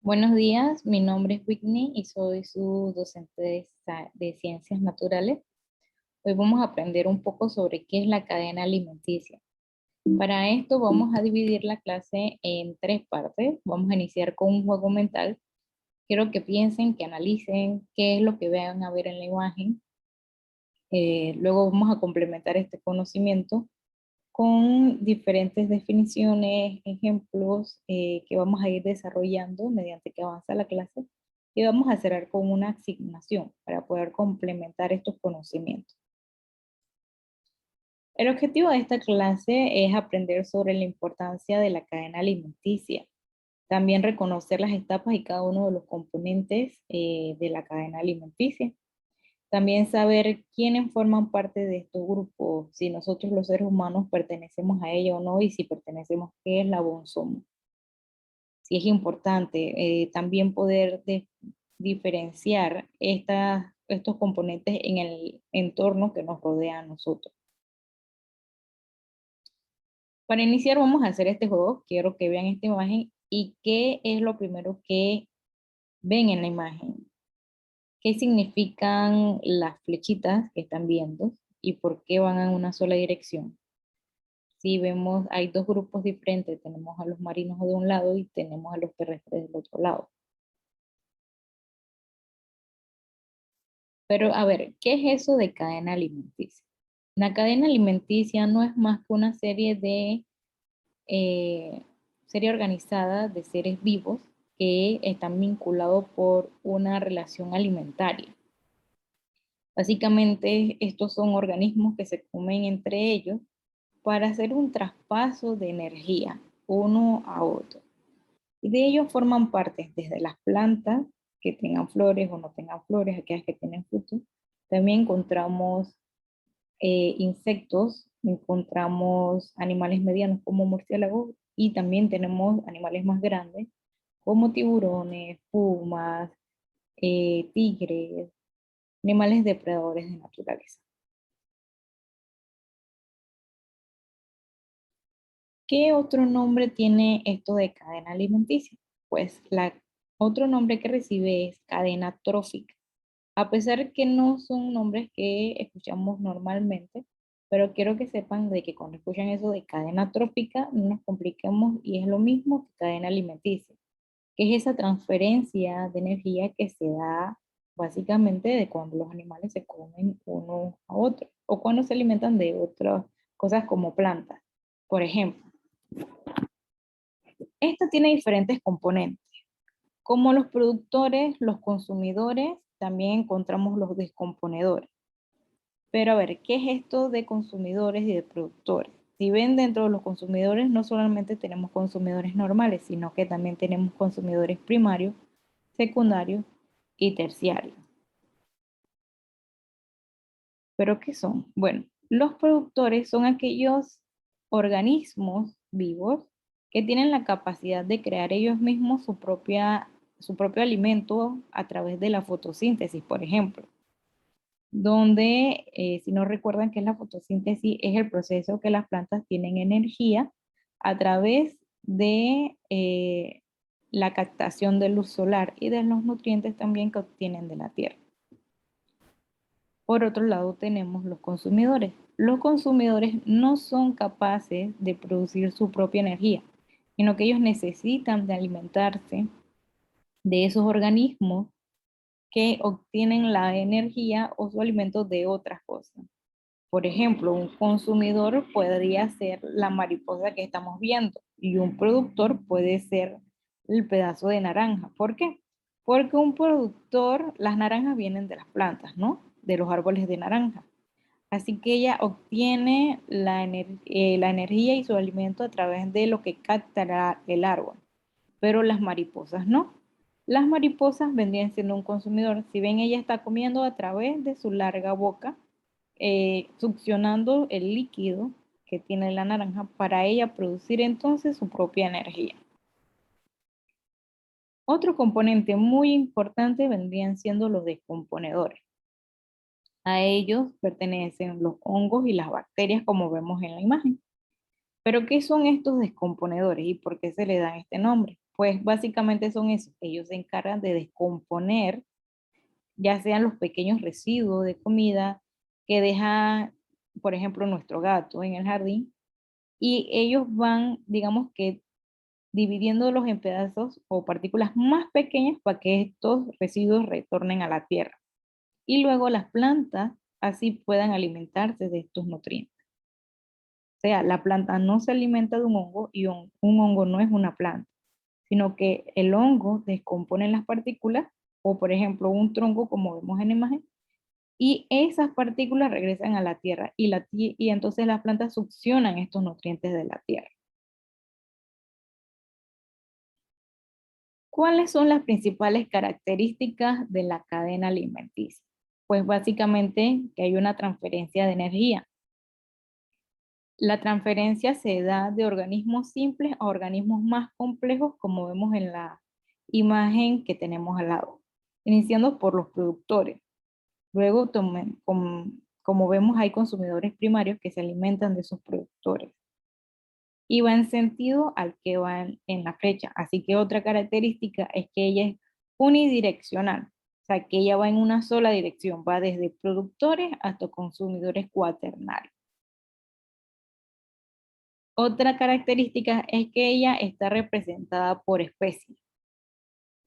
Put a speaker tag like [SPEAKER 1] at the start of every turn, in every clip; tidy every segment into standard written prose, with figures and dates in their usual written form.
[SPEAKER 1] Buenos días, mi nombre es Whitney y soy su docente de Ciencias Naturales. Hoy vamos a aprender un poco sobre qué es la cadena alimenticia. Para esto vamos a dividir la clase en tres partes. Vamos a iniciar con un juego mental. Quiero que piensen, que analicen qué es lo que van a ver en la imagen. Luego vamos a complementar este conocimiento con diferentes definiciones, ejemplos que vamos a ir desarrollando mediante que avanza la clase y vamos a cerrar con una asignación para poder complementar estos conocimientos. El objetivo de esta clase es aprender sobre la importancia de la cadena alimenticia, también reconocer las etapas y cada uno de los componentes de la cadena alimenticia. También saber quiénes forman parte de estos grupos, si nosotros los seres humanos pertenecemos a ella o no, y si pertenecemos, qué eslabón somos. Sí es importante también poder diferenciar estos componentes en el entorno que nos rodea a nosotros. Para iniciar vamos a hacer este juego. Quiero que vean esta imagen y qué es lo primero que ven en la imagen. ¿Qué significan las flechitas que están viendo y por qué van en una sola dirección? Si vemos, hay dos grupos diferentes, tenemos a los marinos de un lado y tenemos a los terrestres del otro lado. Pero a ver, ¿qué es eso de cadena alimenticia? La cadena alimenticia no es más que una serie organizada de seres vivos que están vinculados por una relación alimentaria. Básicamente, estos son organismos que se comen entre ellos para hacer un traspaso de energía uno a otro. Y de ellos forman parte desde las plantas que tengan flores o no tengan flores, aquellas que tienen frutos. También encontramos insectos, encontramos animales medianos como murciélagos y también tenemos animales más grandes como tiburones, pumas, tigres, animales depredadores de naturaleza. ¿Qué otro nombre tiene esto de cadena alimenticia? Pues otro nombre que recibe es cadena trófica. A pesar que no son nombres que escuchamos normalmente, pero quiero que sepan de que cuando escuchan eso de cadena trófica, no nos compliquemos y es lo mismo que cadena alimenticia, que es esa transferencia de energía que se da básicamente de cuando los animales se comen uno a otro o cuando se alimentan de otras cosas como plantas. Por ejemplo, esta tiene diferentes componentes. Como los productores, los consumidores, también encontramos los descomponedores. Pero a ver, ¿qué es esto de consumidores y de productores? Si ven, dentro de los consumidores no solamente tenemos consumidores normales, sino que también tenemos consumidores primarios, secundarios y terciarios. ¿Pero qué son? Bueno, los productores son aquellos organismos vivos que tienen la capacidad de crear ellos mismos su propio alimento a través de la fotosíntesis, por ejemplo, donde, si no recuerdan que es la fotosíntesis, es el proceso que las plantas tienen energía a través de la captación de luz solar y de los nutrientes también que obtienen de la tierra. Por otro lado, tenemos los consumidores. Los consumidores no son capaces de producir su propia energía, sino que ellos necesitan de alimentarse de esos organismos que obtienen la energía o su alimento de otras cosas. Por ejemplo, un consumidor podría ser la mariposa que estamos viendo y un productor puede ser el pedazo de naranja. ¿Por qué? Porque un productor, las naranjas vienen de las plantas, ¿no? De los árboles de naranja. Así que ella obtiene la energía y su alimento a través de lo que captará el árbol, pero las mariposas no. Las mariposas vendrían siendo un consumidor. Si ven, ella está comiendo a través de su larga boca, succionando el líquido que tiene la naranja para ella producir entonces su propia energía. Otro componente muy importante vendrían siendo los descomponedores. A ellos pertenecen los hongos y las bacterias como vemos en la imagen. Pero ¿qué son estos descomponedores y por qué se le dan este nombre? pues básicamente son eso. Ellos se encargan de descomponer, ya sean los pequeños residuos de comida que deja, por ejemplo, nuestro gato en el jardín, y ellos van, digamos que dividiéndolos en pedazos o partículas más pequeñas para que estos residuos retornen a la tierra. Y luego las plantas así puedan alimentarse de estos nutrientes. O sea, la planta no se alimenta de un hongo y un hongo no es una planta, sino que el hongo descompone las partículas o, por ejemplo, un tronco como vemos en la imagen, y esas partículas regresan a la tierra y entonces las plantas succionan estos nutrientes de la tierra. ¿Cuáles son las principales características de la cadena alimenticia? Pues básicamente que hay una transferencia de energía. La transferencia se da de organismos simples a organismos más complejos, como vemos en la imagen que tenemos al lado, iniciando por los productores. Luego, como vemos, hay consumidores primarios que se alimentan de esos productores y va en sentido al que va en la flecha. Así que otra característica es que ella es unidireccional, o sea, que ella va en una sola dirección, va desde productores hasta consumidores cuaternarios. Otra característica es que ella está representada por especies.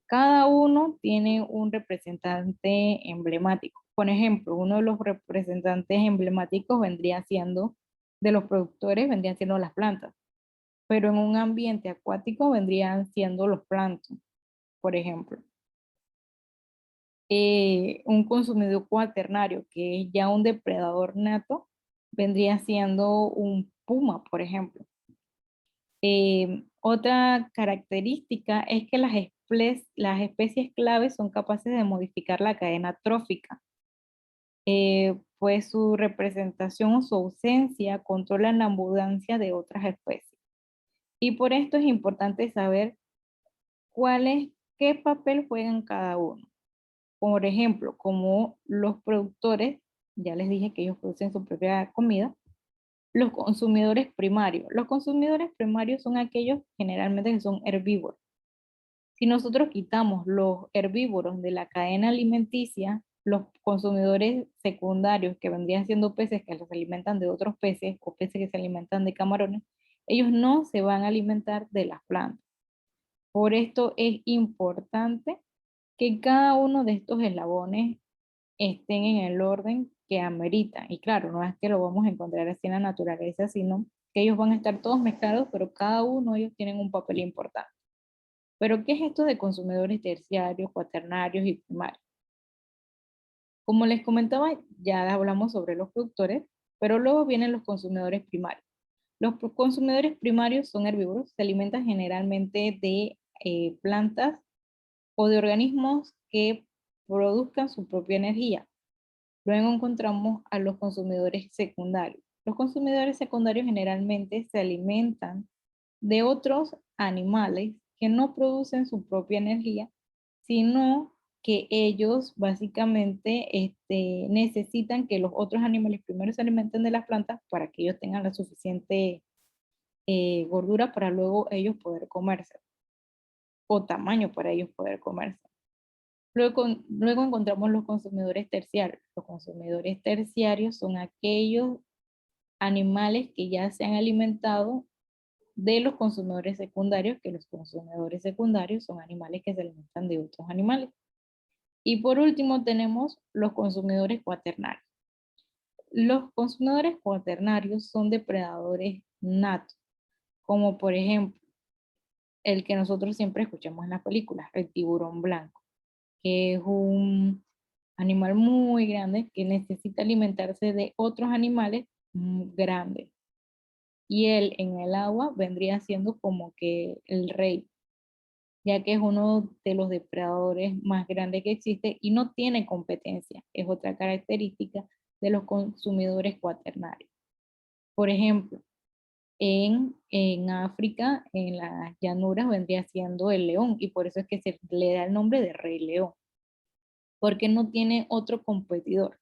[SPEAKER 1] Cada uno tiene un representante emblemático. Por ejemplo, uno de los representantes emblemáticos vendría siendo, de los productores, vendrían siendo las plantas, pero en un ambiente acuático vendrían siendo los plancton, por ejemplo. Un consumidor cuaternario, que es ya un depredador nato, vendría siendo un puma, por ejemplo. Otra característica es que las especies claves son capaces de modificar la cadena trófica, pues su representación o su ausencia controlan la abundancia de otras especies. Y por esto es importante saber qué papel juegan cada uno. Por ejemplo, como los productores, ya les dije que ellos producen su propia comida, los consumidores primarios. Los consumidores primarios son aquellos generalmente que son herbívoros. Si nosotros quitamos los herbívoros de la cadena alimenticia, los consumidores secundarios, que vendrían siendo peces que se alimentan de otros peces o peces que se alimentan de camarones, ellos no se van a alimentar de las plantas. Por esto es importante que cada uno de estos eslabones estén en el orden que ameritan. Y claro, no es que lo vamos a encontrar así en la naturaleza, sino que ellos van a estar todos mezclados, pero cada uno de ellos tienen un papel importante. Pero ¿qué es esto de consumidores terciarios, cuaternarios y primarios? Como les comentaba, ya hablamos sobre los productores, pero luego vienen los consumidores primarios. Los consumidores primarios son herbívoros, se alimentan generalmente de plantas o de organismos que produzcan su propia energía. Luego encontramos a los consumidores secundarios. Los consumidores secundarios generalmente se alimentan de otros animales que no producen su propia energía, sino que ellos básicamente necesitan que los otros animales primero se alimenten de las plantas para que ellos tengan la suficiente gordura para luego ellos poder comerse, o tamaño para ellos poder comerse. Luego encontramos los consumidores terciarios. Los consumidores terciarios son aquellos animales que ya se han alimentado de los consumidores secundarios, que los consumidores secundarios son animales que se alimentan de otros animales. Y por último tenemos los consumidores cuaternarios. Los consumidores cuaternarios son depredadores natos, como por ejemplo el que nosotros siempre escuchamos en las películas, el tiburón blanco, que es un animal muy grande que necesita alimentarse de otros animales grandes. Y él en el agua vendría siendo como que el rey, ya que es uno de los depredadores más grandes que existe y no tiene competencia. Es otra característica de los consumidores cuaternarios. Por ejemplo, en África, en las llanuras, vendría siendo el león y por eso es que se le da el nombre de rey león, porque no tiene otro competidor.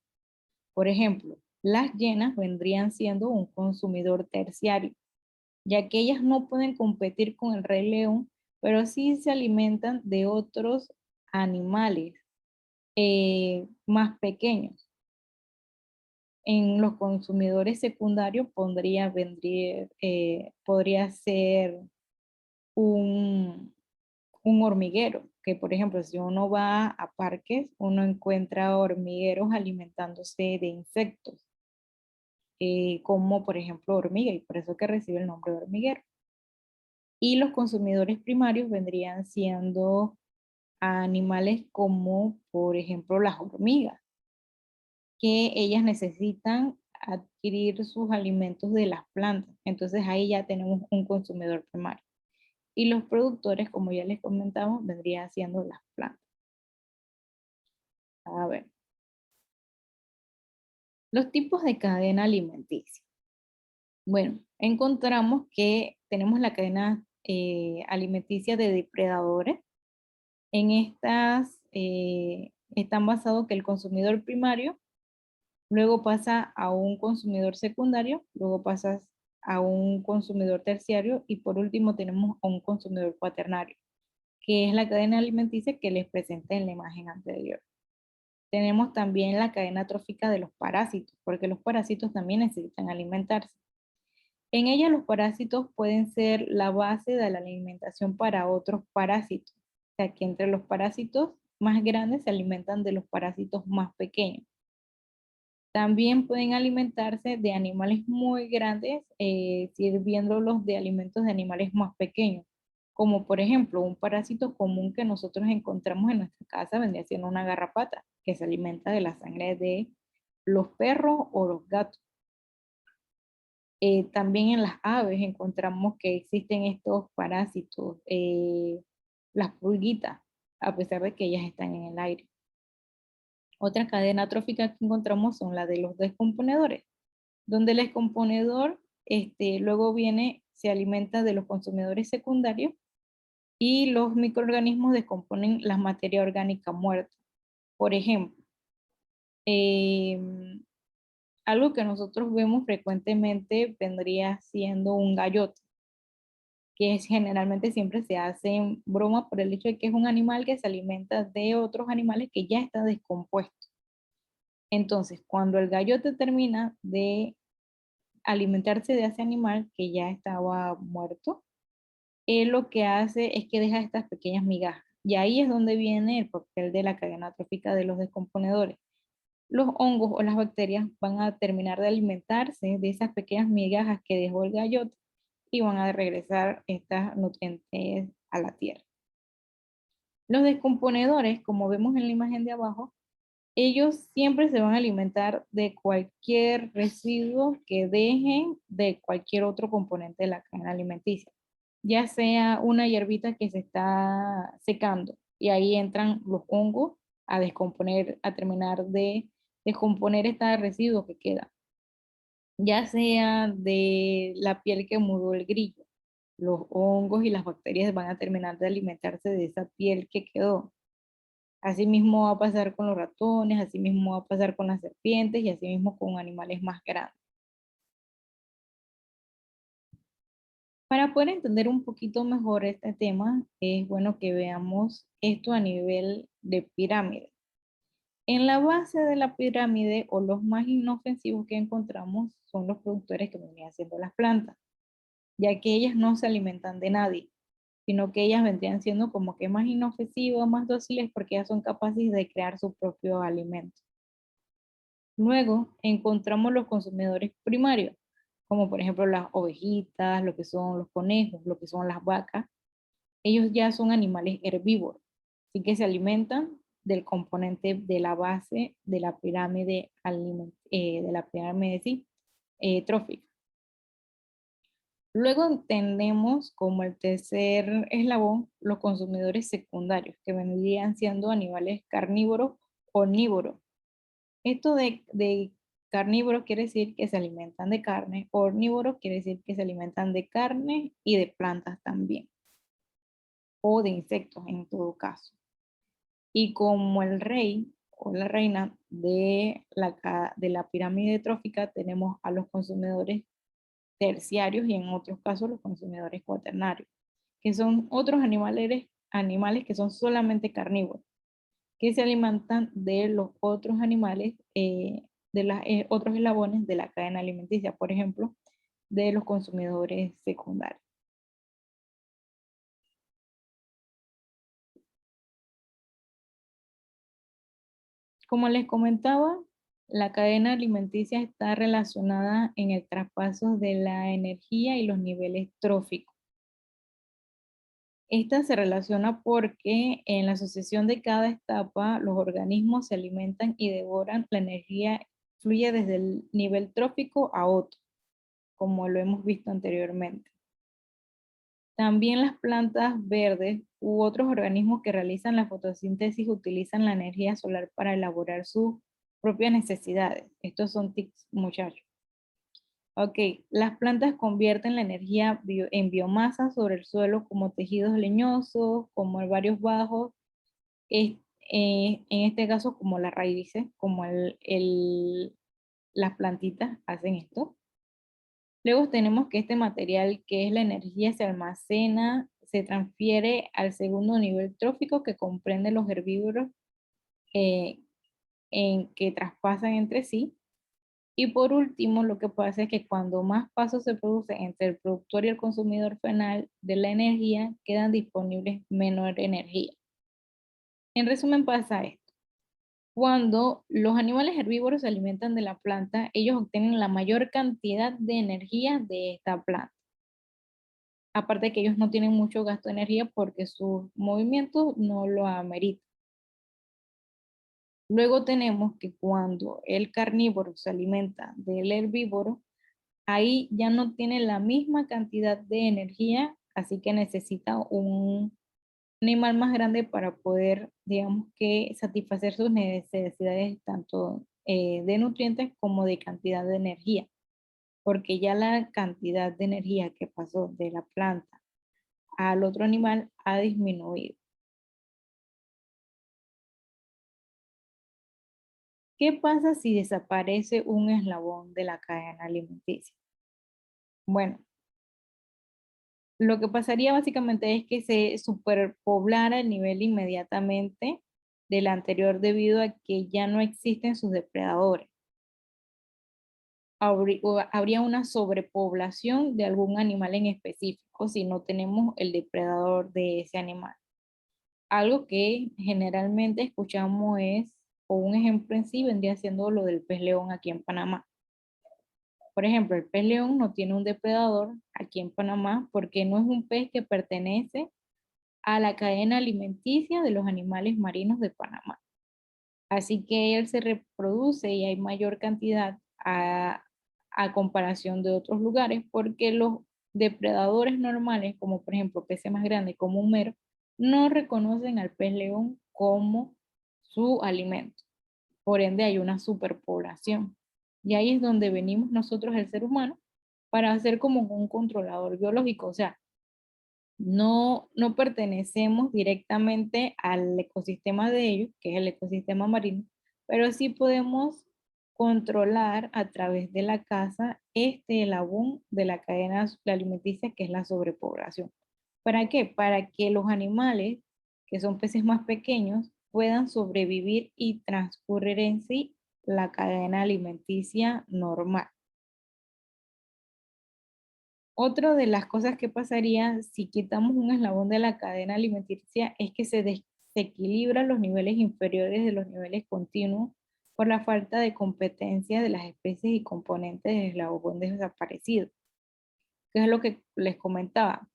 [SPEAKER 1] Por ejemplo, las hienas vendrían siendo un consumidor terciario, ya que ellas no pueden competir con el rey león pero sí se alimentan de otros animales más pequeños. En los consumidores secundarios podría ser un, un hormiguero, que por ejemplo, si uno va a parques, uno encuentra hormigueros alimentándose de insectos, como por ejemplo hormiga, y por eso que recibe el nombre de hormiguero. Y los consumidores primarios vendrían siendo animales como por ejemplo las hormigas, que ellas necesitan adquirir sus alimentos de las plantas. Entonces ahí ya tenemos un consumidor primario. Y los productores, como ya les comentamos, vendrían siendo las plantas. A ver, los tipos de cadena alimenticia. Bueno, encontramos que tenemos la cadena alimenticia de depredadores. En estas están basados que el consumidor primario luego pasa a un consumidor secundario, luego pasas a un consumidor terciario y por último tenemos a un consumidor cuaternario, que es la cadena alimenticia que les presenté en la imagen anterior. Tenemos también la cadena trófica de los parásitos, porque los parásitos también necesitan alimentarse. En ella los parásitos pueden ser la base de la alimentación para otros parásitos. O sea que entre los parásitos más grandes se alimentan de los parásitos más pequeños. También pueden alimentarse de animales muy grandes, sirviéndolos de alimentos de animales más pequeños. Como por ejemplo, un parásito común que nosotros encontramos en nuestra casa vendría siendo una garrapata, que se alimenta de la sangre de los perros o los gatos. También en las aves encontramos que existen estos parásitos, las pulguitas, a pesar de que ellas están en el aire. Otra cadena trófica que encontramos son la de los descomponedores, donde el descomponedor luego viene, se alimenta de los consumidores secundarios y los microorganismos descomponen la materia orgánica muerta. Por ejemplo, algo que nosotros vemos frecuentemente vendría siendo un gallote, que es, generalmente siempre se hace en broma por el hecho de que es un animal que se alimenta de otros animales que ya está descompuesto. Entonces, cuando el gallote termina de alimentarse de ese animal que ya estaba muerto, él lo que hace es que deja estas pequeñas migajas. Y ahí es donde viene el papel de la cadena trófica de los descomponedores. Los hongos o las bacterias van a terminar de alimentarse de esas pequeñas migajas que dejó el gallote y van a regresar estas nutrientes a la tierra. Los descomponedores, como vemos en la imagen de abajo, ellos siempre se van a alimentar de cualquier residuo que dejen de cualquier otro componente de la cadena alimenticia, ya sea una hierbita que se está secando y ahí entran los hongos a descomponer, a terminar de descomponer este residuo que queda, ya sea de la piel que mudó el grillo. Los hongos y las bacterias van a terminar de alimentarse de esa piel que quedó. Así mismo va a pasar con los ratones, así mismo va a pasar con las serpientes y así mismo con animales más grandes. Para poder entender un poquito mejor este tema, es bueno que veamos esto a nivel de pirámide. En la base de la pirámide, o los más inofensivos que encontramos, son los productores que venían siendo las plantas, ya que ellas no se alimentan de nadie, sino que ellas vendrían siendo como que más inofensivas, más dóciles, porque ellas son capaces de crear su propio alimento. Luego encontramos los consumidores primarios, como por ejemplo las ovejitas, lo que son los conejos, lo que son las vacas. Ellos ya son animales herbívoros, así que se alimentan del componente de la base de la pirámide, sí, trófica. Luego entendemos como el tercer eslabón los consumidores secundarios, que vendrían siendo animales carnívoros o omnívoros. Esto de carnívoros quiere decir que se alimentan de carne, omnívoros quiere decir que se alimentan de carne y de plantas también, o de insectos en todo caso. Y como el rey o la reina de la pirámide trófica, tenemos a los consumidores terciarios y en otros casos los consumidores cuaternarios. que son otros animales que son solamente carnívoros, que se alimentan de los otros animales, de los otros eslabones de la cadena alimenticia, por ejemplo, de los consumidores secundarios. Como les comentaba, la cadena alimenticia está relacionada en el traspaso de la energía y los niveles tróficos. Esta se relaciona porque en la sucesión de cada etapa, los organismos se alimentan y devoran la energía, fluye desde el nivel trófico a otro, como lo hemos visto anteriormente. También las plantas verdes u otros organismos que realizan la fotosíntesis utilizan la energía solar para elaborar sus propias necesidades. Estos son tics, muchachos. Ok, las plantas convierten la energía en biomasa sobre el suelo como tejidos leñosos, como varios bajos, es- en este caso como las raíces, como las plantitas hacen esto. Luego tenemos que este material, que es la energía, se almacena, se transfiere al segundo nivel trófico que comprende los herbívoros eh, en que traspasan entre sí. Y por último, lo que pasa es que cuando más pasos se producen entre el productor y el consumidor final de la energía, quedan disponibles menor energía. En resumen, pasa esto. Cuando los animales herbívoros se alimentan de la planta, ellos obtienen la mayor cantidad de energía de esta planta. Aparte que ellos no tienen mucho gasto de energía porque sus movimientos no lo ameritan. Luego tenemos que cuando el carnívoro se alimenta del herbívoro, ahí ya no tiene la misma cantidad de energía, así que necesita un animal más grande para poder, digamos que, satisfacer sus necesidades tanto de nutrientes como de cantidad de energía, porque ya la cantidad de energía que pasó de la planta al otro animal ha disminuido. ¿Qué pasa si desaparece un eslabón de la cadena alimenticia? Bueno, lo que pasaría básicamente es que se superpoblara el nivel inmediatamente del anterior debido a que ya no existen sus depredadores. Habría una sobrepoblación de algún animal en específico si no tenemos el depredador de ese animal. Algo que generalmente escuchamos es, o un ejemplo en sí vendría siendo lo del pez león aquí en Panamá. Por ejemplo, el pez león no tiene un depredador aquí en Panamá porque no es un pez que pertenece a la cadena alimenticia de los animales marinos de Panamá. Así que él se reproduce y hay mayor cantidad a comparación de otros lugares porque los depredadores normales, como por ejemplo peces más grandes como un mero, no reconocen al pez león como su alimento. Por ende hay una superpoblación. Y ahí es donde venimos nosotros, el ser humano, para hacer como un controlador biológico. O sea, no pertenecemos directamente al ecosistema de ellos, que es el ecosistema marino, pero sí podemos controlar a través de la caza este eslabón de la cadena alimenticia que es la sobrepoblación. ¿Para qué? Para que los animales, que son peces más pequeños, puedan sobrevivir y transcurrir en sí la cadena alimenticia normal. Otra de las cosas que pasaría si quitamos un eslabón de la cadena alimenticia es que se desequilibran los niveles inferiores de los niveles continuos por la falta de competencia de las especies y componentes del eslabón desaparecido, que es lo que les comentaba.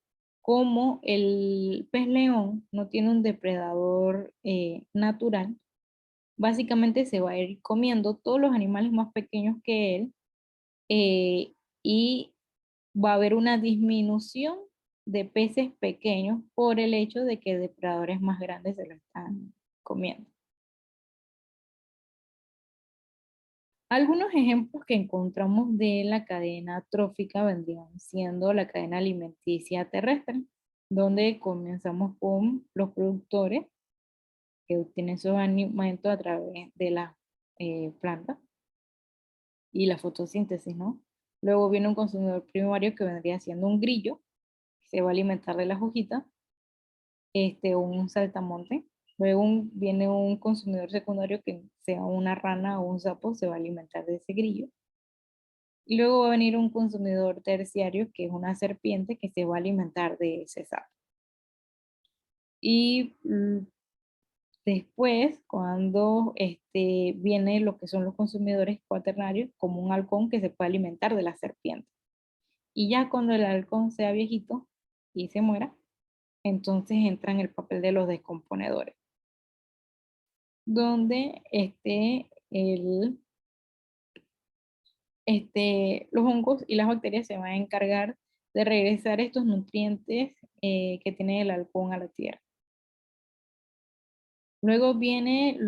[SPEAKER 1] Como el pez león no tiene un depredador natural, básicamente se va a ir comiendo todos los animales más pequeños que él y va a haber una disminución de peces pequeños por el hecho de que depredadores más grandes se lo están comiendo. Algunos ejemplos que encontramos de la cadena trófica vendrían siendo la cadena alimenticia terrestre, donde comenzamos con los productores que obtienen sus alimentos a través de las plantas y la fotosíntesis, ¿no? Luego viene un consumidor primario que vendría siendo un grillo, se va a alimentar de las hojitas, un saltamonte. Luego viene un consumidor secundario que sea una rana o un sapo, se va a alimentar de ese grillo. Y luego va a venir un consumidor terciario, que es una serpiente, que se va a alimentar de ese sapo. Y después, cuando viene lo que son los consumidores cuaternarios, como un halcón que se puede alimentar de la serpiente. Y ya cuando el halcón sea viejito y se muera, entonces entra en el papel de los descomponedores, donde los hongos y las bacterias se van a encargar de regresar estos nutrientes que tiene el halcón a la tierra. Luego viene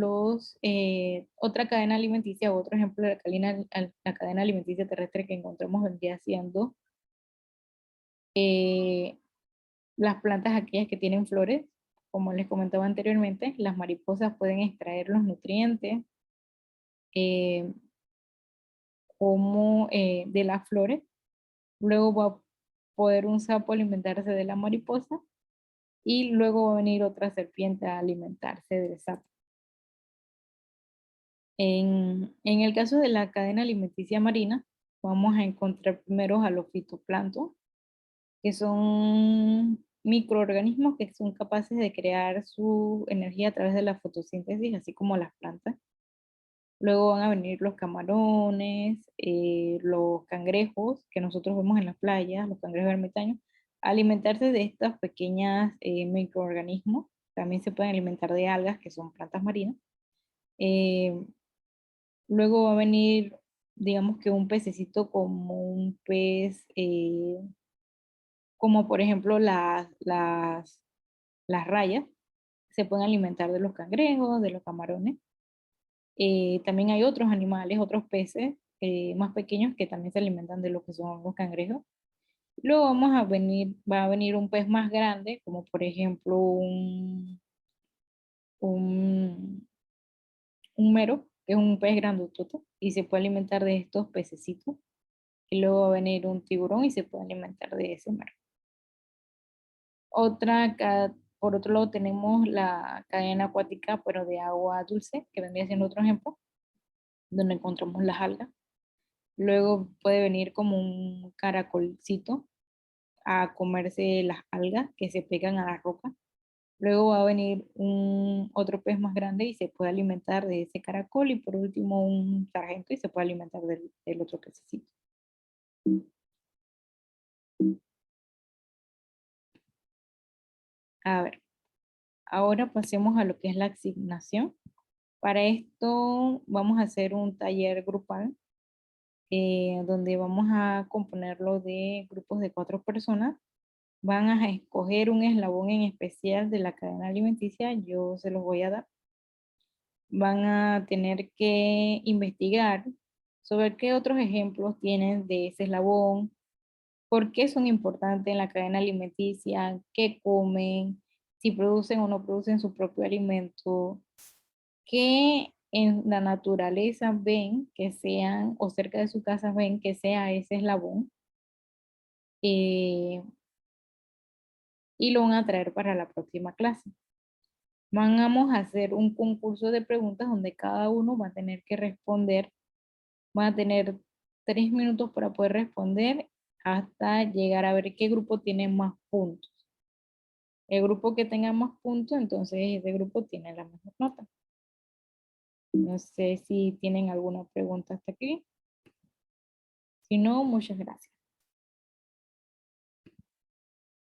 [SPEAKER 1] otra cadena alimenticia, otro ejemplo de la cadena alimenticia terrestre que encontramos vendría siendo las plantas aquellas que tienen flores. Como les comentaba anteriormente, las mariposas pueden extraer los nutrientes eh, como de las flores. Luego va a poder un sapo alimentarse de la mariposa y luego va a venir otra serpiente a alimentarse del sapo. En el caso de la cadena alimenticia marina, vamos a encontrar primero a los fitoplancton, que son microorganismos que son capaces de crear su energía a través de la fotosíntesis, así como las plantas. Luego van a venir los camarones, los cangrejos que nosotros vemos en las playas, los cangrejos ermitaños, a alimentarse de estas pequeñas microorganismos. También se pueden alimentar de algas, que son plantas marinas. Eh, Luego va a venir, digamos que un pececito como un pez, como por ejemplo las rayas, se pueden alimentar de los cangrejos, de los camarones. También hay otros animales, otros peces más pequeños que también se alimentan de lo que son los cangrejos. Luego va a venir un pez más grande, como por ejemplo un, un mero, que es un pez grandototo, y se puede alimentar de estos pececitos. Y luego va a venir un tiburón y se puede alimentar de ese mero. Por otro lado tenemos la cadena acuática, pero de agua dulce, que vendría siendo otro ejemplo, donde encontramos las algas. Luego puede venir como un caracolcito a comerse las algas que se pegan a la roca. Luego va a venir otro pez más grande y se puede alimentar de ese caracol. Y por último un sargento y se puede alimentar del otro pececito. A ver, ahora pasemos a lo que es la asignación. Para esto vamos a hacer un taller grupal donde vamos a componerlo de grupos de 4 personas. Van a escoger un eslabón en especial de la cadena alimenticia, yo se los voy a dar. Van a tener que investigar sobre qué otros ejemplos tienen de ese eslabón, por qué son importantes en la cadena alimenticia, qué comen, si producen o no producen su propio alimento, qué en la naturaleza ven que sean, o cerca de su casa ven que sea ese eslabón, eh, y lo van a traer para la próxima clase. Vamos a hacer un concurso de preguntas donde cada uno va a tener que responder, van a tener 3 minutos para poder responder hasta llegar a ver qué grupo tiene más puntos. El grupo que tenga más puntos, entonces ese grupo tiene la mejor nota. No sé si tienen alguna pregunta hasta aquí. Si no, muchas gracias.